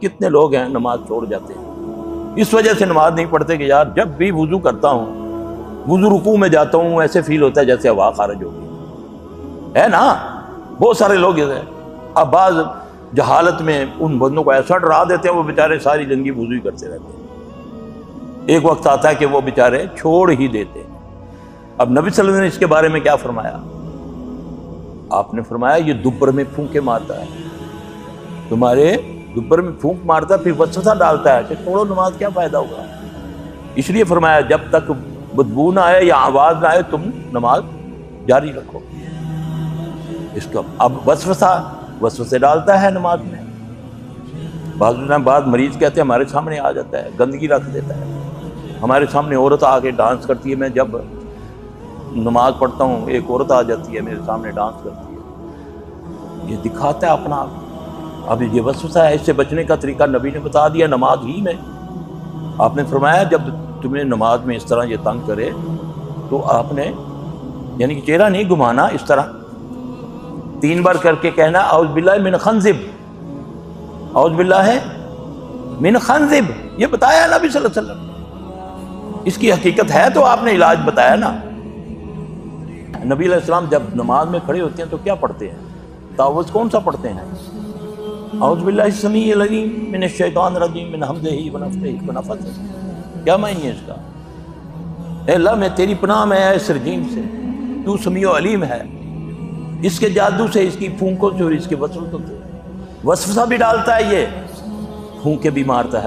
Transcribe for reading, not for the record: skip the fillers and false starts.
کتنے لوگ ہیں نماز چھوڑ جاتے ہیں، اس وجہ سے نماز نہیں پڑھتے کہ یار جب بھی وضو کرتا ہوں، وضو رکوع میں جاتا ہوں، ایسے فیل ہوتا ہے جیسے ہوا خارج ہوگی، ہے نا؟ بہت سارے لوگ ہیں۔ اب بعض جہالت میں ان بندوں کو ایسا ڈرا دیتے ہیں، وہ بیچارے ساری زندگی وضو ہی کرتے رہتے ہیں۔ ایک وقت آتا ہے کہ وہ بیچارے چھوڑ ہی دیتے ہیں۔ اب نبی صلی اللہ علیہ وسلم نے اس کے بارے میں کیا فرمایا؟ آپ نے فرمایا یہ دبر میں پھونکے مارتا ہے، تمہارے دبر میں پھونک مارتا ہے، پھر وسوسہ ڈالتا ہے کہ چھوڑو نماز، کیا فائدہ ہوگا؟ اس لیے فرمایا جب تک بدبو نہ آئے یا آواز نہ آئے تم نماز جاری رکھو۔ اس کا اب وسوسے ڈالتا ہے نماز میں۔ بعض مریض کہتے ہیں ہمارے سامنے آ جاتا ہے، گندگی رکھ دیتا ہے، ہمارے سامنے عورت آ کے ڈانس کرتی ہے، میں جب نماز پڑھتا ہوں ایک عورت آ جاتی ہے میرے سامنے ڈانس کرتی ہے، یہ دکھاتا ہے اپنا آپ۔ اب یہ وسوسہ ہے، اس سے بچنے کا طریقہ نبی نے بتا دیا نماز ہی میں۔ آپ نے فرمایا جب تمہیں نماز میں اس طرح یہ تنگ کرے تو آپ نے یعنی کہ چہرہ نہیں گھمانا، اس طرح 3 بار کر کے کہنا اعوذ باللہ من خنزب، اعوذ باللہ من خنزب، یہ بتایا نبی صلی اللہ علیہ وسلم۔ اس کی حقیقت ہے تو آپ نے علاج بتایا نا۔ نبی علیہ السلام جب نماز میں کھڑے ہوتے ہیں تو کیا پڑھتے ہیں؟ تعوذ کون سا پڑھتے ہیں؟ اعوذ باللہ السمیع العلیم من الشیطان الرجیم من حمزہ ونفثہ ونفثہ، کیا معنی ہے اس کا؟ اے اللہ میں تیری پناہ میں ہے اس رجیم سے، تو سمیع و علیم ہے، اس کے جادو سے، اس کی پھونکوں سے اور اس کے وسوسوں سے۔ وسوسہ بھی ڈالتا ہے یہ، پھونکے بھی مارتا ہے۔